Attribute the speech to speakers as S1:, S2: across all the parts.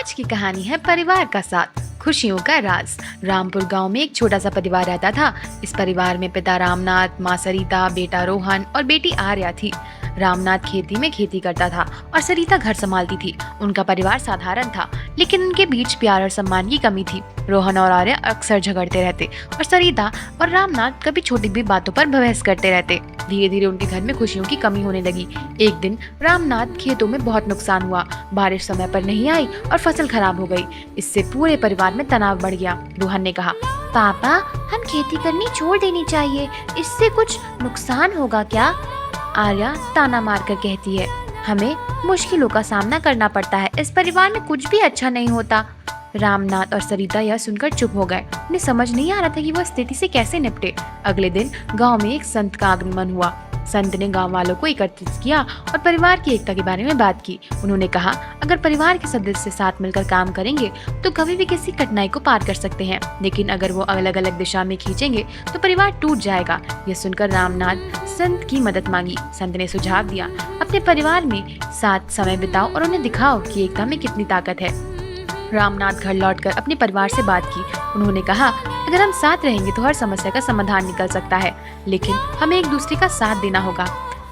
S1: आज की कहानी है परिवार का साथ, खुशियों का राज। रामपुर गांव में एक छोटा सा परिवार रहता था। इस परिवार में पिता रामनाथ, माँ सरिता, बेटा रोहन और बेटी आर्या थी। रामनाथ खेती में खेती करता था और सरिता घर संभालती थी। उनका परिवार साधारण था, लेकिन उनके बीच प्यार और सम्मान की कमी थी। रोहन और आर्या अक्सर झगड़ते रहते और सरिता और रामनाथ कभी छोटी भी बातों पर बहस करते रहते। धीरे धीरे उनके घर में खुशियों की कमी होने लगी। एक दिन रामनाथ खेतों में बहुत नुकसान हुआ। बारिश समय पर नहीं आई और फसल खराब हो गई। इससे पूरे परिवार में तनाव बढ़ गया। रोहन ने कहा, पापा, हम खेती करनी छोड़ देनी चाहिए, इससे कुछ नुकसान होगा क्या? आर्या ताना मारकर कहती है, हमें मुश्किलों का सामना करना पड़ता है, इस परिवार में कुछ भी अच्छा नहीं होता। रामनाथ और सरिता यह सुनकर चुप हो गए। उन्हें समझ नहीं आ रहा था कि वह स्थिति से कैसे निपटे। अगले दिन गांव में एक संत का आगमन हुआ। संत ने गांव वालों को एकत्रित किया और परिवार की एकता के बारे में बात की। उन्होंने कहा, अगर परिवार के सदस्य साथ मिलकर काम करेंगे तो कभी भी किसी कठिनाई को पार कर सकते हैं, लेकिन अगर वो अलग अलग दिशा में खींचेंगे तो परिवार टूट जाएगा। यह सुनकर रामनाथ संत की मदद मांगी। संत ने सुझाव दिया, अपने परिवार में साथ समय बिताओ और उन्हें दिखाओ कि एकता में कितनी ताकत है। रामनाथ घर लौटकर अपने परिवार से बात की। उन्होंने कहा, अगर हम साथ रहेंगे तो हर समस्या का समाधान निकल सकता है, लेकिन हमें एक दूसरे का साथ देना होगा।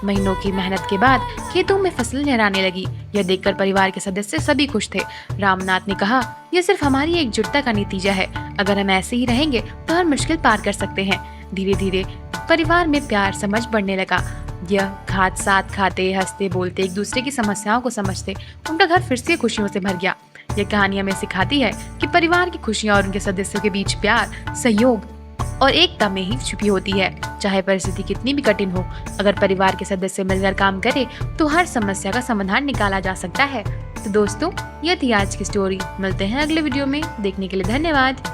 S1: महीनों की मेहनत के बाद खेतों में फसल लहराने लगी। यह देखकर परिवार के सदस्य सभी खुश थे। रामनाथ ने कहा, यह सिर्फ हमारी एकजुटता का नतीजा है। अगर हम ऐसे ही रहेंगे तो हर मुश्किल पार कर सकते हैं। धीरे धीरे परिवार में प्यार समझ बढ़ने लगा। यह साथ खाते, हंसते, बोलते, एक दूसरे की समस्याओं को समझते। उनका घर फिर से खुशियों से भर गया। यह कहानी हमें सिखाती है कि परिवार की खुशियां और उनके सदस्यों के बीच प्यार, सहयोग और एकता में ही छुपी होती है। चाहे परिस्थिति कितनी भी कठिन हो, अगर परिवार के सदस्य मिलकर काम करें तो हर समस्या का समाधान निकाला जा सकता है। तो दोस्तों, यह थी आज की स्टोरी। मिलते हैं अगले वीडियो में। देखने के लिए धन्यवाद।